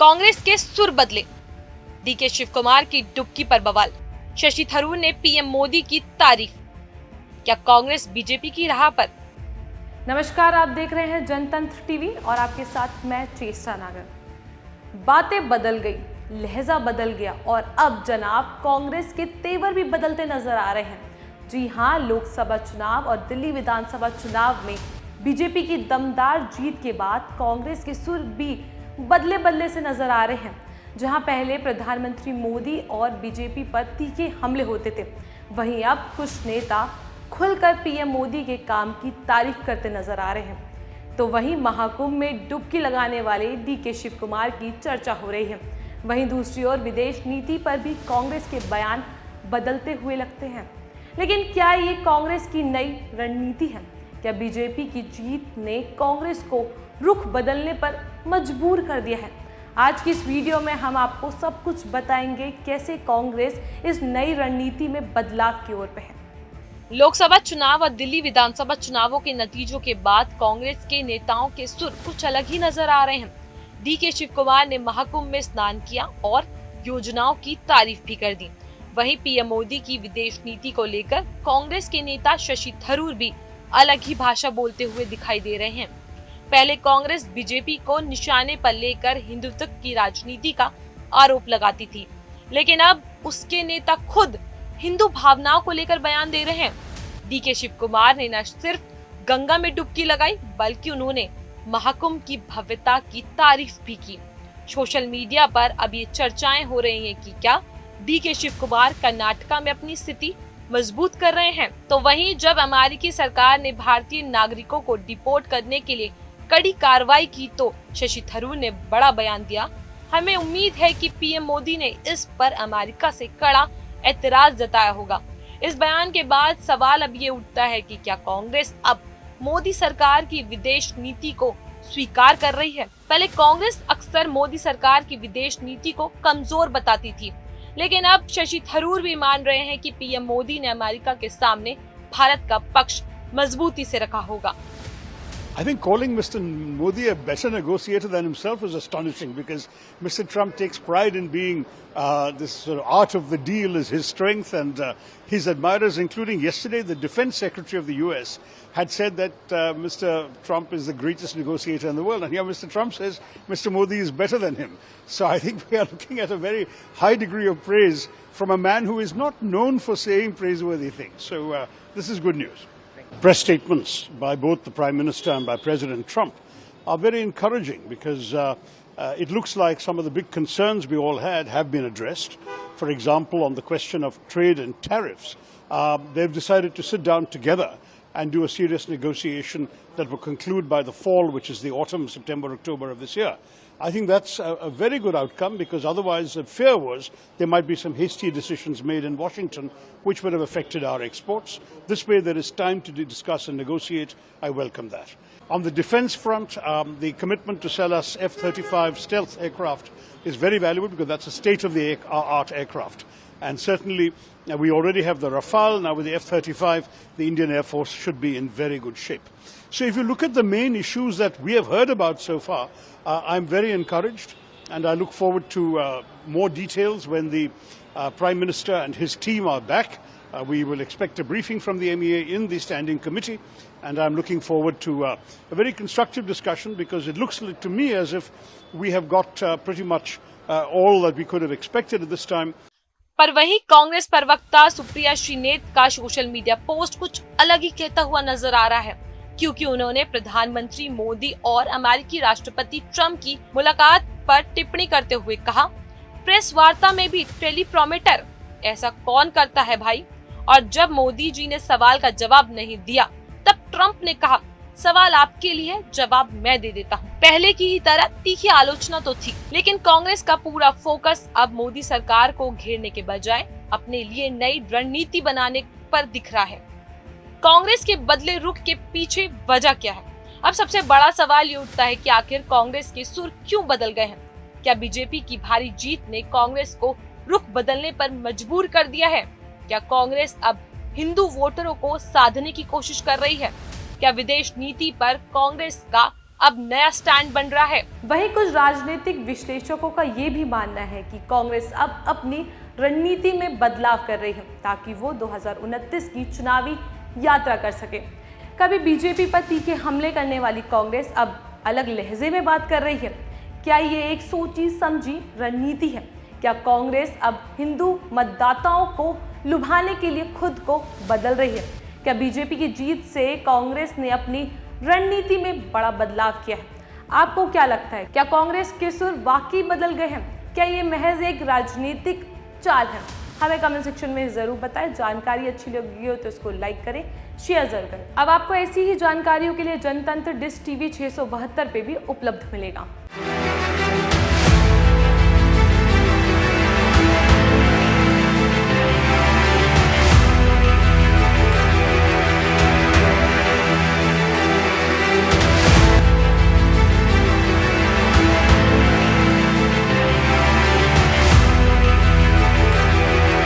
कांग्रेस के सुर बदले, डीके शिव कुमार की डुबकी पर बवाल, शशि थरूर ने पीएम मोदी की तारीफ। क्या कांग्रेस बीजेपी की राह पर? नमस्कार, आप देख रहे हैं जनतंत्र टीवी और आपके साथ मैं चेष्टा नागर। बातें बदल गई, लहजा बदल गया और अब जनाब कांग्रेस के तेवर भी बदलते नजर आ रहे हैं। जी हां, लोकसभा चुनाव और दिल्ली विधानसभा चुनाव में बीजेपी की दमदार जीत के बाद कांग्रेस के सुर भी बदले बदले से नजर आ रहे हैं। जहां पहले प्रधानमंत्री मोदी और बीजेपी पर तीखे हमले होते थे, वहीं अब कुछ नेता खुलकर पीएम मोदी के काम की तारीफ करते नजर आ रहे हैं। तो वहीं महाकुंभ में डुबकी लगाने वाले डीके शिव कुमार की चर्चा हो रही है। वहीं दूसरी ओर विदेश नीति पर भी कांग्रेस के बयान बदलते हुए लगते हैं। लेकिन क्या ये कांग्रेस की नई रणनीति है? क्या बीजेपी की जीत ने कांग्रेस को रुख बदलने पर मजबूर कर दिया है? आज की इस वीडियो में हम आपको सब कुछ बताएंगे, कैसे कांग्रेस इस नई रणनीति में बदलाव की ओर पे है। लोकसभा चुनाव और दिल्ली विधानसभा चुनावों के नतीजों के बाद कांग्रेस के नेताओं के सुर कुछ अलग ही नजर आ रहे हैं। डीके शिव कुमार ने महाकुंभ में स्नान किया और योजनाओं की तारीफ भी कर दी। वहीं पीएम मोदी की विदेश नीति को लेकर कांग्रेस के नेता शशि थरूर भी अलग ही भाषा बोलते हुए दिखाई दे रहे हैं। पहले कांग्रेस बीजेपी को निशाने पर लेकर हिंदुत्व की राजनीति का आरोप लगाती थी, लेकिन अब उसके नेता खुद हिंदू भावनाओं को लेकर बयान दे रहे हैं। डीके शिव कुमार ने न सिर्फ गंगा में डुबकी लगाई, बल्कि उन्होंने महाकुंभ की भव्यता की तारीफ भी की। सोशल मीडिया पर अब ये चर्चाएं हो रही हैं कि क्या डीके शिव कुमार कर्नाटका में अपनी स्थिति मजबूत कर रहे हैं। तो वहीं जब अमेरिकी सरकार ने भारतीय नागरिकों को डिपोर्ट करने के लिए कड़ी कार्रवाई की, तो शशि थरूर ने बड़ा बयान दिया। हमें उम्मीद है कि पीएम मोदी ने इस पर अमेरिका से कड़ा ऐतराज जताया होगा। इस बयान के बाद सवाल अब ये उठता है कि क्या कांग्रेस अब मोदी सरकार की विदेश नीति को स्वीकार कर रही है? पहले कांग्रेस अक्सर मोदी सरकार की विदेश नीति को कमजोर बताती थी, लेकिन अब शशि थरूर भी मान रहे हैं कि पीएम मोदी ने अमेरिका के सामने भारत का पक्ष मजबूती से रखा होगा। I think calling Mr. Modi a better negotiator than himself is astonishing, because Mr. Trump takes pride in being this sort of art of the deal is his strength, and his admirers, including yesterday the defense secretary of the US, had said that Mr. Trump is the greatest negotiator in the world, and here Mr. Trump says Mr. Modi is better than him. So I think we are looking at a very high degree of praise from a man who is not known for saying praiseworthy things. So this is good news. Press statements by both the Prime Minister and by President Trump are very encouraging, because it looks like some of the big concerns we all had have been addressed. For example, on the question of trade and tariffs, they've decided to sit down together and do a serious negotiation that will conclude by the fall, which is the autumn, September, October of this year. I think that's a very good outcome, because otherwise the fear was there might be some hasty decisions made in Washington which would have affected our exports. This way there is time to discuss and negotiate. I welcome that. On the defense front, the commitment to sell us F-35 stealth aircraft is very valuable, because that's a state-of-the-art aircraft. And certainly we already have the Rafale. Now with the F-35, the Indian Air Force should be in very good shape. So if you look at the main issues that we have heard about so far, I'm very encouraged, and I look forward to more details when the Prime Minister and his team are back. We will expect a briefing from the MEA in the Standing Committee, and I'm looking forward to a very constructive discussion, because it looks to me as if we have got pretty much all that we could have expected at this time. पर वही कांग्रेस प्रवक्ता सुप्रिया श्रीनेत का social media post कुछ अलग ही कहता हुआ नजर आ रहा है, क्योंकि उन्होंने प्रधानमंत्री मोदी और अमेरिकी राष्ट्रपति ट्रंप की मुलाकात पर टिप्पणी करते हुए कहा, प्रेस वार्ता में भी टेलीप्रॉम्प्टर, ऐसा कौन करता है भाई? और जब मोदी जी ने सवाल का जवाब नहीं दिया, तब ट्रंप ने कहा, सवाल आपके लिए, जवाब मैं दे देता हूँ। पहले की ही तरह तीखी आलोचना तो थी, लेकिन कांग्रेस का पूरा फोकस अब मोदी सरकार को घेरने के बजाय अपने लिए नई रणनीति बनाने पर दिख रहा है। कांग्रेस के बदले रुख के पीछे वजह क्या है? अब सबसे बड़ा सवाल ये उठता है कि आखिर कांग्रेस के सुर क्यों बदल गए हैं? क्या बीजेपी की भारी जीत ने कांग्रेस को रुख बदलने पर मजबूर कर दिया है? क्या कांग्रेस अब हिंदू वोटरों को साधने की कोशिश कर रही है? क्या विदेश नीति पर कांग्रेस का अब नया स्टैंड बन रहा है। वहीं कुछ राजनीतिक विश्लेषकों का ये भी मानना है कि कांग्रेस अब अपनी रणनीति में बदलाव कर रही है ताकि वो 2029 की चुनावी यात्रा कर सके। कभी बीजेपी पर तीखे हमले करने वाली कांग्रेस अब अलग लहजे में बात कर रही है। क्या ये एक सोची समझी रणनीति है? क्या कांग्रेस अब हिंदू मतदाताओं को लुभाने के लिए खुद को बदल रही है? क्या बीजेपी की जीत से कांग्रेस ने अपनी रणनीति में बड़ा बदलाव किया है? आपको क्या लगता है? क्या कांग्रेस के सुर वाकई बदल गए हैं? क्या ये महज एक राजनीतिक चाल है? हमें कमेंट सेक्शन में जरूर बताएं। जानकारी अच्छी लगी हो तो इसको लाइक करें, शेयर जरूर करें। अब आपको ऐसी ही जानकारियों के लिए जनतंत्र डिश टीवी 672 पे भी उपलब्ध मिलेगा।